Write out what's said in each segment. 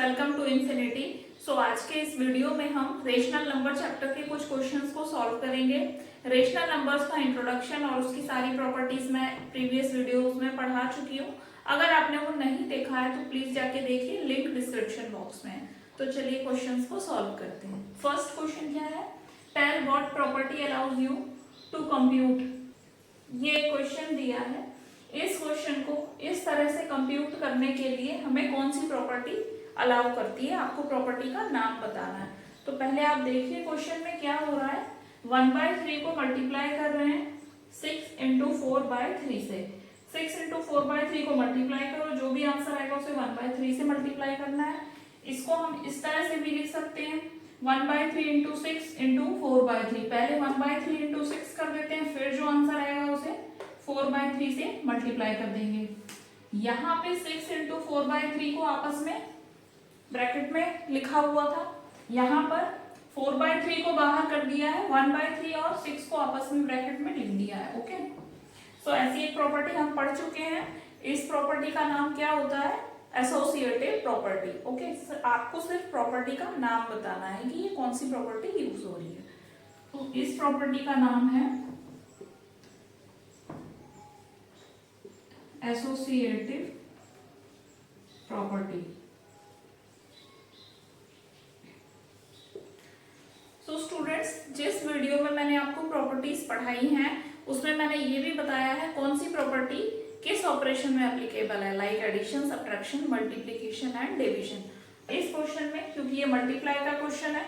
Welcome to infinity. आज के इस वीडियो में हम रेशनल नंबर चैप्टर के कुछ क्वेश्चंस को सॉल्व करेंगे। रेशनल नंबर्स का इंट्रोडक्शन और उसकी सारी प्रॉपर्टीज मैं प्रीवियस वीडियोस में पढ़ा चुकी हूँ। अगर आपने वो नहीं देखा है तो प्लीज जाके देखिए, लिंक डिस्क्रिप्शन बॉक्स में है। तो चलिए क्वेश्चंस को सॉल्व करते हैं। फर्स्ट क्वेश्चन क्या है, tell what property allows you to compute. ये क्वेश्चन दिया है, इस क्वेश्चन को इस तरह से कंप्यूट करने के लिए हमें कौन सी प्रॉपर्टी अलाउ करती है, आपको प्रॉपर्टी का नाम बताना है। तो पहले आप देखिए क्वेश्चन में क्या हो रहा है, 1/3 को मल्टीप्लाई कर रहे हैं 6 इंटू 4/3 से। 6 इंटू 4/3 को मल्टीप्लाई करो, जो भी आंसर आएगा उसे 1/3 से मल्टीप्लाई करना है। इसको हम इस तरह से भी लिख सकते हैं 1/3 इंटू 6 इंटू 4/3। पहले 1/3 इंटू 6 कर देते हैं, फिर जो आंसर आएगा उसे 4/3 से मल्टीप्लाई कर देंगे। यहाँ पे 6 इंटू 4/3 को आपस में ब्रैकेट में लिखा हुआ था, यहाँ पर 4/3 को बाहर कर दिया है, 1/3 और 6 को आपस में ब्रैकेट में लिख दिया है। ओके, सो ऐसी एक प्रॉपर्टी हम पढ़ चुके हैं। इस प्रॉपर्टी का नाम क्या होता है, एसोसिएटिव प्रॉपर्टी। ओके, आपको सिर्फ प्रॉपर्टी का नाम बताना है कि ये कौन सी प्रॉपर्टी यूज हो रही है। तो इस प्रॉपर्टी का नाम है एसोसिएटिव प्रॉपर्टी। सो स्टूडेंट्स, जिस वीडियो में मैंने आपको प्रॉपर्टीज पढ़ाई हैं उसमें मैंने ये भी बताया है कौन सी प्रॉपर्टी किस ऑपरेशन में एप्लीकेबल है, like addition, subtraction, multiplication and division. इस क्वेश्चन में क्योंकि ये मल्टीप्लाई का क्वेश्चन है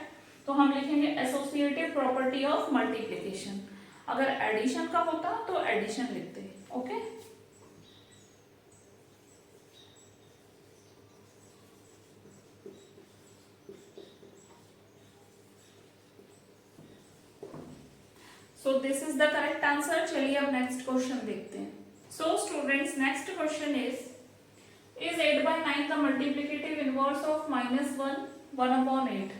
तो हम लिखेंगे एसोसिएटिव प्रॉपर्टी ऑफ मल्टीप्लिकेशन। अगर एडिशन का होता तो एडिशन लिखते। Okay, so this is the correct answer. चलिए अब नेक्स्ट क्वेश्चन देखते हैं। So students, next question is 8/9 the multiplicative inverse of -1/8।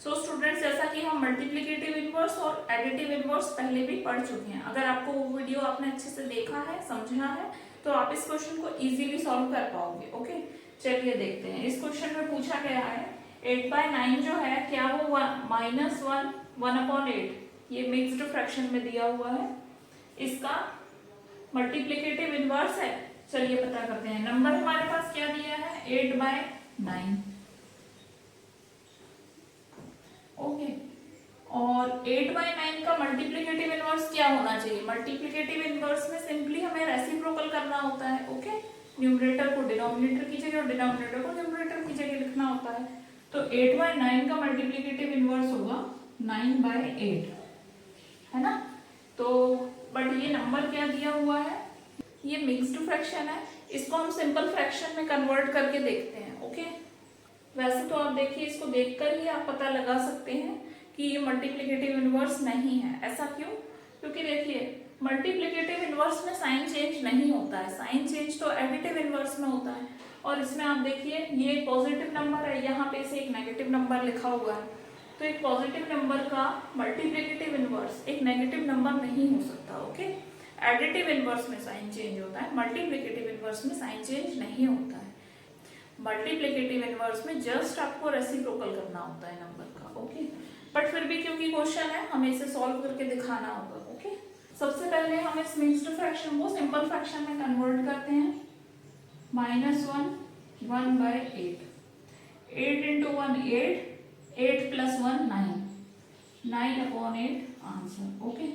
So students, जैसा कि हम मल्टीप्लिकेटिव इनवर्स और एडिटिव इनवर्स पहले भी पढ़ चुके हैं। अगर आपको वो वीडियो आपने अच्छे से देखा है, समझा है, तो आप इस क्वेश्चन को इजीली सॉल्व कर पाओगे। ओके, चलिए देखते हैं। इस क्वेश्चन में पूछा गया है 8/9 जो है क्या वो -1/8, ये मिक्स्ड फ्रैक्शन में दिया हुआ है, इसका मल्टीप्लिकेटिव इनवर्स है। चलिए पता करते हैं। नंबर हमारे पास क्या दिया है, 8/9। ओके, और 8/9 का मल्टीप्लिकेटिव इनवर्स क्या होना चाहिए। मल्टीप्लिकेटिव इनवर्स में सिंपली हमें रेसिप्रोकल करना होता है। ओके, न्यूमरेटर को डिनोमिनेटर की जगह और डिनोमिनेटर को न्यूमरेटर की जगह लिखना होता है। तो 8/9 का मल्टीप्लिकेटिव इनवर्स होगा 9/8, है ना। तो बट ये नंबर क्या दिया हुआ है, ये मिक्स्ड फ्रैक्शन है, इसको हम सिंपल फ्रैक्शन में कन्वर्ट करके देखते हैं। ओके, वैसे तो आप देखिए, इसको देखकर ही आप पता लगा सकते हैं कि ये मल्टीप्लिकेटिव इनवर्स नहीं है। ऐसा क्यों, क्योंकि देखिए मल्टीप्लिकेटिव इनवर्स में साइन चेंज नहीं होता है, साइन चेंज तो एडिटिव इनवर्स में होता है। और इसमें आप देखिए ये पॉजिटिव नंबर है, यहाँ पे से एक नेगेटिव नंबर लिखा हुआ है, तो एक पॉजिटिव नंबर का मल्टीप्लिकेटिव इनवर्स एक नेगेटिव नंबर नहीं हो सकता। ओके, एडिटिव इनवर्स में साइन चेंज होता है, मल्टीप्लिकेटिव इनवर्स में साइन चेंज नहीं होता है। मल्टीप्लिकेटिव इनवर्स में जस्ट आपको रेसिप्रोकल करना होता है नंबर का। ओके, बट फिर भी क्योंकि क्वेश्चन है हमें इसे सॉल्व करके दिखाना होगा। ओके, सबसे पहले हम इस मिक्स्ड फ्रैक्शन को सिंपल फ्रैक्शन में कन्वर्ट करते हैं। -1/8, 8 इंटू 1 8, 8 + 1 9, 9/8 आंसर। ओके,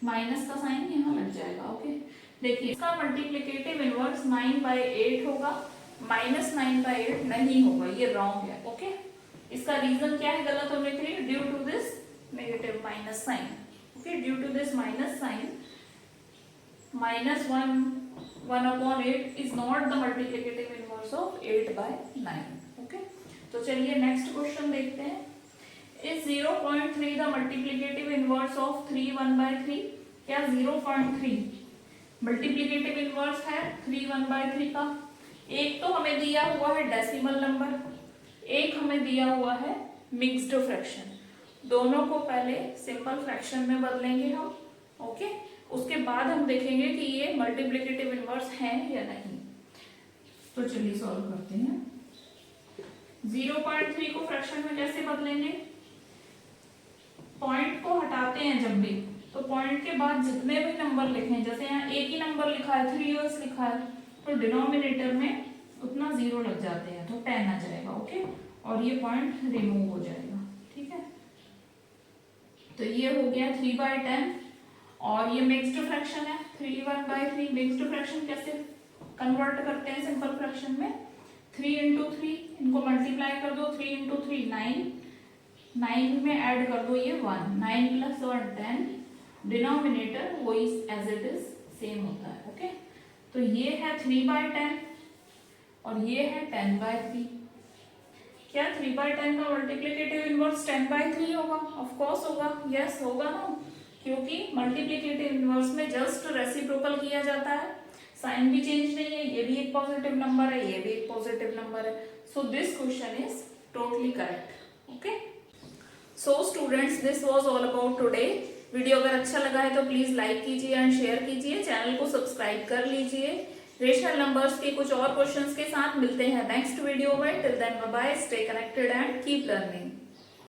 माइनस का साइन यहाँ लग जाएगा। ओके, देखिए इसका मल्टीप्लिकेटिव इनवर्स 9/8 होगा, -9/8 नहीं होगा, ये रॉन्ग है। ओके, इसका रीजन क्या है गलत होने के लिए, due to this negative minus sign. Okay, due to this minus sign, -1/8 is not the multiplicative inverse of 8/9। Okay, तो चलिए नेक्स्ट क्वेश्चन देखते हैं। Is 0.3 the multiplicative inverse of 3/1/3। क्या 0.3 मल्टीप्लिकेटिव इनवर्स है 3/1/3 का। एक तो हमें दिया हुआ है डेसिमल नंबर, एक हमें दिया हुआ है मिक्स्ड फ्रैक्शन। दोनों को पहले सिंपल फ्रैक्शन में बदलेंगे हम। ओके, उसके बाद हम देखेंगे कि ये मल्टीप्लिकेटिव इनवर्स है या नहीं। तो चलिए सॉल्व करते हैं। 0.3 को फ्रैक्शन में कैसे बदलेंगे? पॉइंट को हटाते हैं जब भी, तो पॉइंट के बाद जितने भी नंबर लिखे, जैसे यहाँ एक ही नंबर लिखा है, 3 लिखा है, तो डिनोमिनेटर में उतना 0 लग जाते हैं, तो 10 आ जाएगा। ओके, और ये पॉइंट रिमूव हो जाएगा। ठीक है, तो ये हो गया 3/10। और ये मिक्स्ड फ्रैक्शन है, 3/3। मिक्स्ड फ्रैक्शन कैसे कन्वर्ट करते हैं सिंपल फ्रैक्शन में? 3 × 3, इनको मल्टीप्लाई कर दो, 3 × 3 9, 9 में ऐड कर दो ये 1, 9 + 1 10, डिनोमिनेटर वही एज इट इज सेम होता है। ओके, तो ये है 3/10 और ये है 10/3। क्या 3/10 का मल्टीप्लिकेटिव इनवर्स 10/3 होगा? ऑफ कोर्स होगा, यस होगा ना, क्योंकि मल्टीप्लिकेटिव इनवर्स में जस्ट रेसिप्रोकल किया जाता है, साइन भी चेंज नहीं है, ये भी एक पॉजिटिव नंबर है, ये भी एक पॉजिटिव नंबर है। So this question is totally correct. Okay, so students, this was all about today. Video अगर अच्छा लगा है तो प्लीज लाइक कीजिए एंड शेयर कीजिए, चैनल को सब्सक्राइब कर लीजिए। रेशनल नंबर्स के कुछ और क्वेश्चंस के साथ मिलते हैं नेक्स्ट वीडियो में। Till then bye bye, stay connected and keep learning.